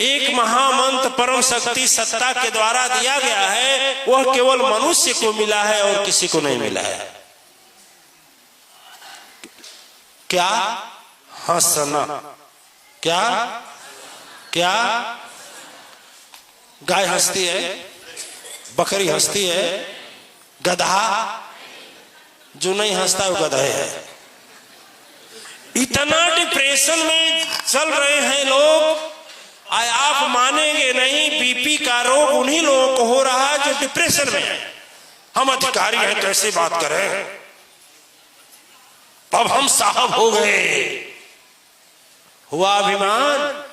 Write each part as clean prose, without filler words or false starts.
एक महामंत्र परम शक्ति सत्ता के द्वारा दिया गया है, वह केवल मनुष्य को मिला है और किसी को नहीं मिला है। क्या? हंसना। क्या? क्या? गाय हंसती है, बकरी हंसती है, गधा जो नहीं हंसता वो गधा है। इतना डिप्रेशन में चल रहे हैं लोग, आप मानेंगे नहीं, बीपी का रोग उन्हीं लोगों को हो रहा है जो डिप्रेशन में है। हम अधिकारी हैं, कैसे बात करें, अब हम साहब हो गए, हुआ अभिमान,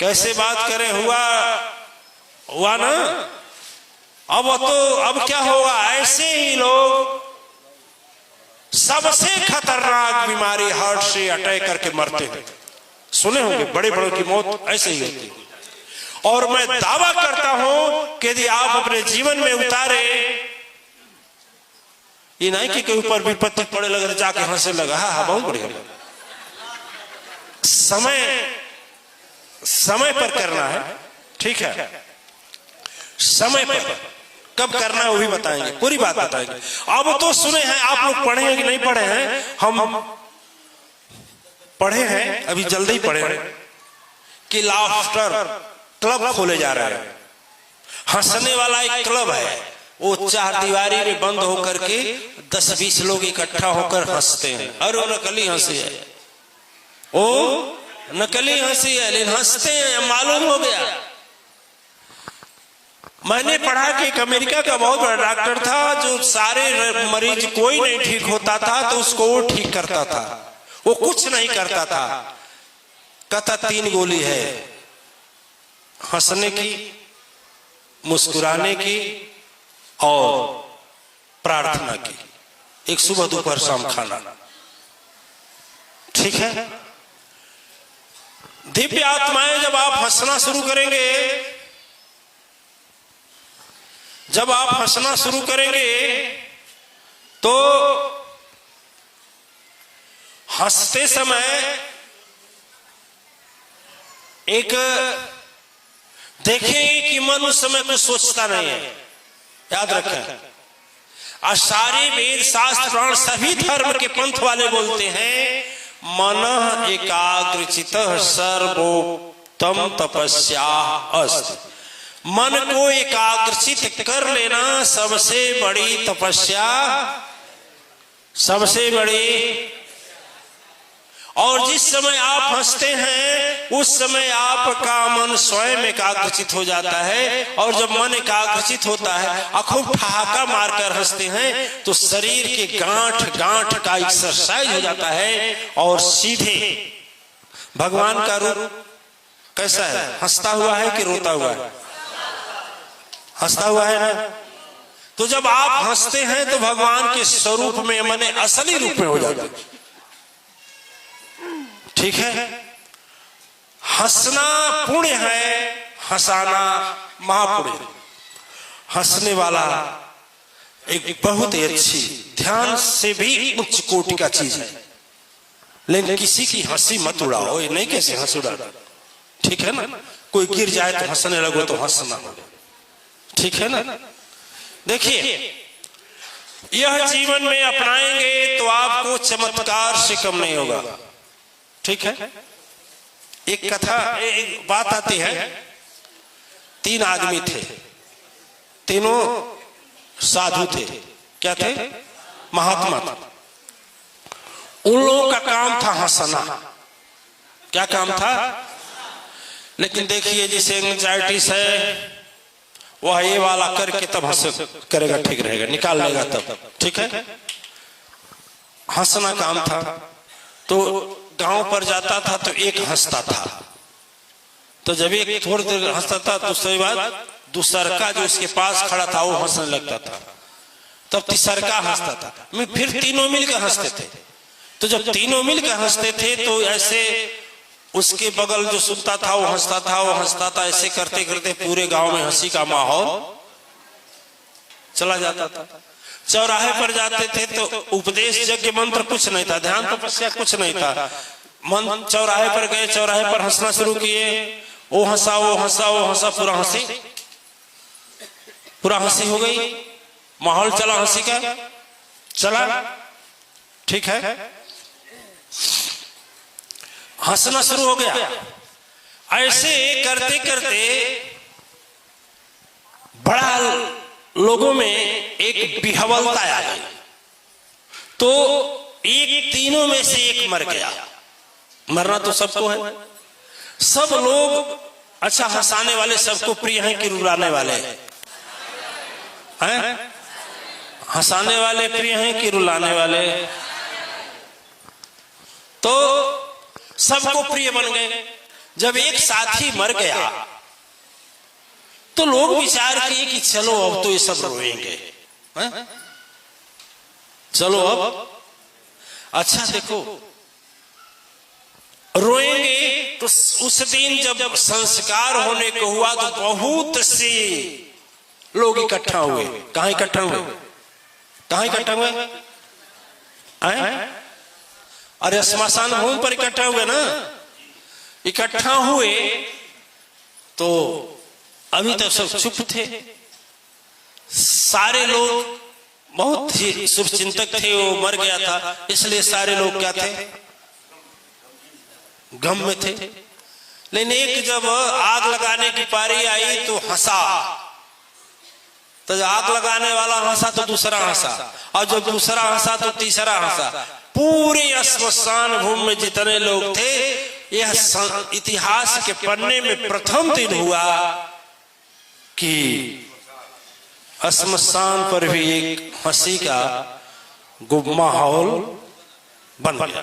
कैसे बात करें, हुआ ना। अब क्या होगा, ऐसे ही लोग सबसे खतरनाक बीमारी हार्ट से अटैक करके मरते हैं। सुने होंगे बड़े बड़ों की मौत ऐसे ही होती है। और मैं दावा करता हूं कि यदि आप अपने जीवन में उतारे, ये नहीं कि कोई ऊपर विपत्ति पड़े लगे जाके हंसने लगा, हाँ बहुत बढ़िया, समय पर करना है, ठीक है, समय पर कब करना है वो भी बताएंगे, पूरी बात बताएंगे। अब तो सुने हैं आप लोग, पढ़े हैं कि नहीं पढ़े हैं? हम पढ़े हैं, अभी जल्दी पढ़े हैं कि लाफ्टर क्लब खोले जा रहे हैं। हंसने वाला एक क्लब है, वो चार दीवारी में बंद होकर के 10-20 लोग इकट्ठा होकर हंसते हैं। और वो नकली हंसी है, वो नकली हंसी है, लेकिन हंसते हैं, मालूम हो गया। मैंने पढ़ा कि एक अमेरिका का बहुत बड़ा डॉक्टर था, जो सारे मरीज कोई नहीं ठीक होता था तो उसको वो ठीक करता था। वो कुछ नहीं करता था, कहता 3 गोली है, हंसने की, मुस्कुराने की और प्रार्थना की, एक सुबह दोपहर शाम खाना, ठीक है। दिव्य आत्माएं, जब आप हंसना शुरू करेंगे, जब आप हंसना शुरू करेंगे तो हंसते समय एक देखेंगे कि मन उस समय कुछ सोचता नहीं है, याद रखें। और सारे वेद शास्त्र पुराण सभी धर्म के पंथ वाले बोलते हैं, मन एकाग्रचितः सर्वोत्तम तपस्या अस्ति। मन को एकाग्रचित कर लेना सबसे बड़ी तपस्या, सबसे बड़ी। और जिस समय आप हंसते हैं उस समय आपका मन स्वयं एकाग्रचित हो जाता है। और जब मन एकाग्रचित होता है, खूब ठहाका मारकर हंसते हैं, तो शरीर के गांठ गांठ का एक्सरसाइज हो जाता है और सीधे भगवान का रूप कैसा है, हंसता हुआ है कि रोता हुआ है? हंसता हुआ है ना। तो जब आप हंसते हैं तो भगवान के स्वरूप में, माने असली रूप में हो जाता है, ठीक है। हंसना पुण्य है, हंसाना महापुण्य। हंसने वाला एक बहुत ही अच्छी, ध्यान से भी उच्च कोटि का चीज है। लेकिन किसी की हंसी मत उड़ाओ, ये नहीं कैसे हंस उड़ा, ठीक है ना। कोई गिर जाए तो हंसने लगो तो हंसना, ठीक है ना। देखिए, यह जीवन में अपनाएंगे तो आपको चमत्कार से कम नहीं होगा, ठीक है। एक कथा, एक बात आती है, 3 आदमी थे, तीनों साधु थे। क्या थे? महात्मा थे। उन लोगों का काम था हंसना। क्या काम था? लेकिन देखिए, जिसे एंजाइटिस है वह ये वाला करके तब हंस करेगा, ठीक रहेगा, निकाल लेगा तब, ठीक है। हंसना काम था। तो गांव पर जाता था तो एक हंसता था, तो जब एक थोड़ी देर हंसता था तो उसके बाद दूसरा जो उसके पास खड़ा था वो हंसने लगता था, तब तीसरा हंसता था, फिर तीनों मिलकर हंसते थे। तो जब तीनों मिलकर हंसते थे तो ऐसे उसके बगल जो सुनता था वो हंसता था, वो हंसता था, ऐसे करते करते पूरे गांव में हंसी का माहौल चला जाता था। चौराहे पर जाते थे तो उपदेश यज्ञ मंत्र कुछ नहीं था, ध्यान तपस्या कुछ नहीं था। मन चौराहे पर गए, चौराहे पर हंसना शुरू किए, वो हंसा वो हंसा वो हंसा, पूरा हंसी हो गई, माहौल चला हंसी का, चला ठीक है, हंसना शुरू हो गया। ऐसे करते करते बड़ा लोगों में एक विह्वलता आ गई, तो एक तीनों में से एक मर गया। मरना तो सबको है, सब लोग अच्छा हंसाने वाले सबको प्रिय हैं कि रुलाने वाले हैं? हंसाने वाले प्रिय हैं कि रुलाने वाले? तो सबको प्रिय बन गए। जब एक साथी मर गया तो लोग विचार किए कि चलो अब तो ये सब रोएंगे, चलो अब अच्छा देखो रोएंगे। तो उस दिन जब संस्कार होने को हुआ तो बहुत से लोग इकट्ठा हुए। कहां इकट्ठा हुए? कहां इकट्ठा हुए? अरे श्मशान भूमि पर इकट्ठा हुए ना। इकट्ठा हुए तो अभी तक सब चुप थे। सारे लोग बहुत ही शुभचिंतक थे, वो मर गया था इसलिए सारे लोग क्या थे? गम में थे। लेकिन एक जब आग लगाने की पारी आई तो हंसा, तो जब आग लगाने वाला हंसा तो दूसरा हंसा, और जब दूसरा हंसा तो तीसरा हंसा। पूरे श्मशान भूमि में जितने लोग थे, यह इतिहास के पन्ने में प्रथम दिन हुआ कि श्मशान पर भी एक हंसी का माहौल बन गया।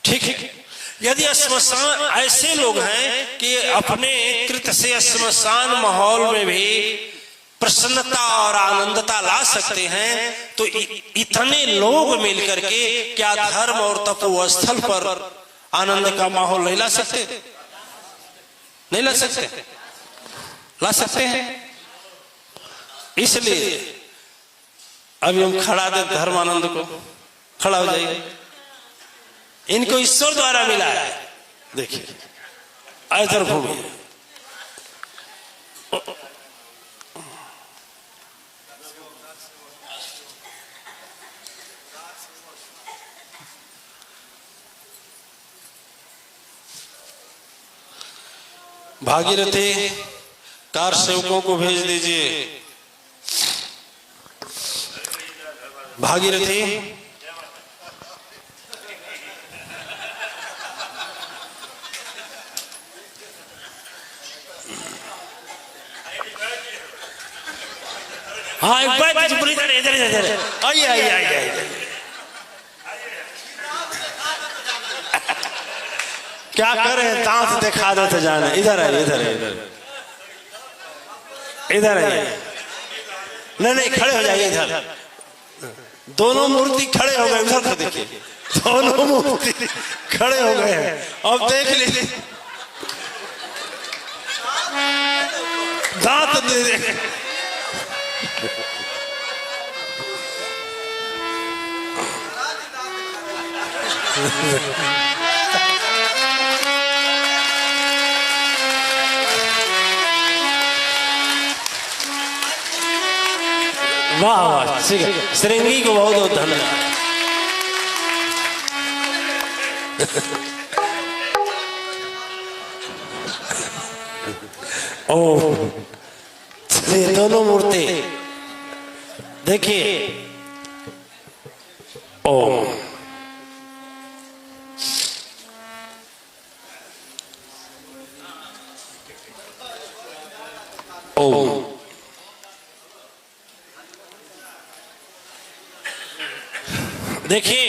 ठीक है, यदि श्मशान ऐसे लोग हैं कि अपने कृत्य से श्मशान माहौल में भी प्रसन्नता और आनंदता ला सकते हैं, तो इतने लोग मिलकर के क्या धर्म और तपोस्थल पर आनंद का माहौल नहीं ला सकते? नहीं ला सकते? ला सकते हैं। इसलिए अभी हम खड़ा दे धर्मानंद को, खड़ा हो जाइए। इनको ईश्वर द्वारा मिला है। देखिए इधर घूमिए, भागीरथी कार सेवकों को भेज दीजिए। भागीरथी हाँ, एक बात पूरी तरह इधर इधर आइए आइए आइए। क्या कर रहे हैं? दांत दिखा देते जाने। इधर आइए, इधर इधर इधर आइए। नहीं नहीं, खड़े हो जाइए इधर। दोनों मूर्ति खड़े हो गए, उधर को देखिए, दोनों मूर्ति खड़े हो गए हैं। अब देख लीजिए, दांत दे दे। वाह वाह, ठीक है। श्रृंगी को बहुत बहुत धन्यवाद। ओ ये दोनों मूर्ति देखिए। ओम ओम देखिए,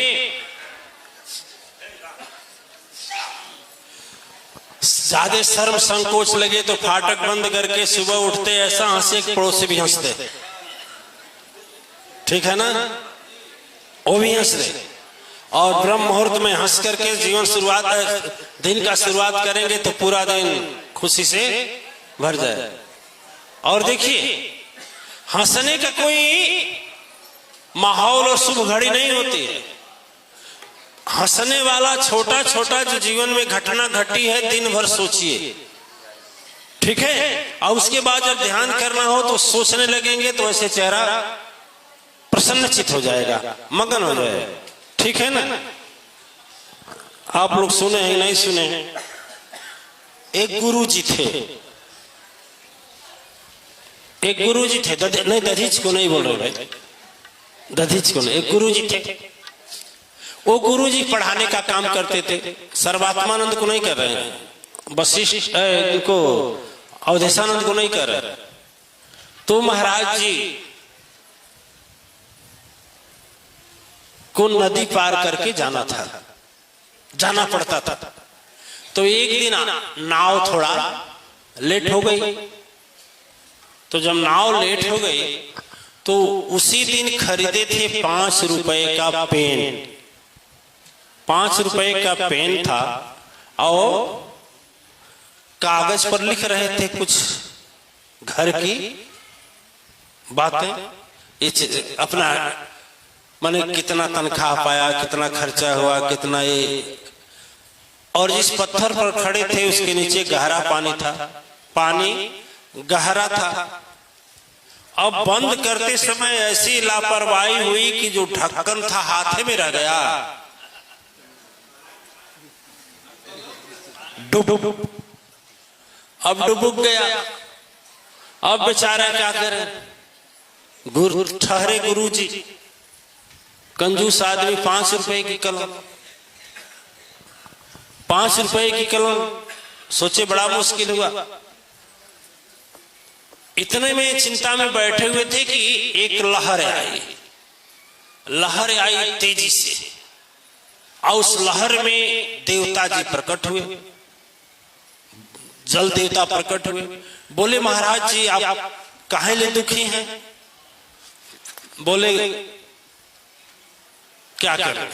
ज्यादा शर्म संकोच लगे तो फाटक बंद करके सुबह उठते ऐसा हंसे कि पड़ोसी भी हंसते। ठीक है ना? वो भी हंस रहे। और ब्रह्म मुहूर्त में हंस करके जीवन शुरुआत, दिन का शुरुआत करेंगे तो पूरा दिन खुशी से भर जाए। और देखिए, हंसने का कोई माहौल और शुभ घड़ी नहीं होती है। हंसने वाला छोटा छोटा जो जीवन में घटना घटी है, दिन भर सोचिए ठीक है। और उसके बाद जब ध्यान करना हो तो सोचने लगेंगे तो ऐसे चेहरा प्रसन्नचित हो जाएगा, मगन हो जाएगा। ठीक है ना। आप लोग सुने हैं नहीं सुने हैं? एक गुरुजी थे, एक गुरुजी थे, नहीं दधीच को नहीं बोल रहे भाई, दधीच को नहीं, एक गुरुजी थे। वो गुरुजी पढ़ाने का काम करते थे, सर्वात्मानंद को नहीं कर रहे हैं, वशिष्ठ इनको अवधेशानंद को नहीं कर रहे। तो महाराज जी को नदी पार करके जाना था, जाना पड़ता था। तो एक दिन नाव थोड़ा लेट हो गई। तो जब नाव लेट हो गई तो उसी दिन खरीदे थे 5 रुपए का पेन, 5 रुपए का पेन था और कागज पर लिख रहे थे कुछ घर की बातें, अपना माने कितना तनख्वाह पाया, कितना खर्चा हुआ, कितना ये। और जिस पत्थर पर खड़े थे उसके नीचे गहरा पानी था, पानी गहरा था। अब बंद करते समय ऐसी लापरवाही हुई कि जो ढक्कन था हाथ में रह गया, डूब, अब डूब गया। अब बेचारा क्या करे, ठहरे गुरुजी, कंजूस आदमी, 5 रुपए की कलम, 5 रुपए की कलम, सोचे बड़ा मुश्किल हुआ। इतने में चिंता में बैठे हुए थे कि एक लहर आई, लहर आई तेजी से, और उस लहर में देवता जी प्रकट हुए, जल देवता प्रकट हुए। बोले महाराज जी आप काहे ले दुखी हैं? बोले क्या करें,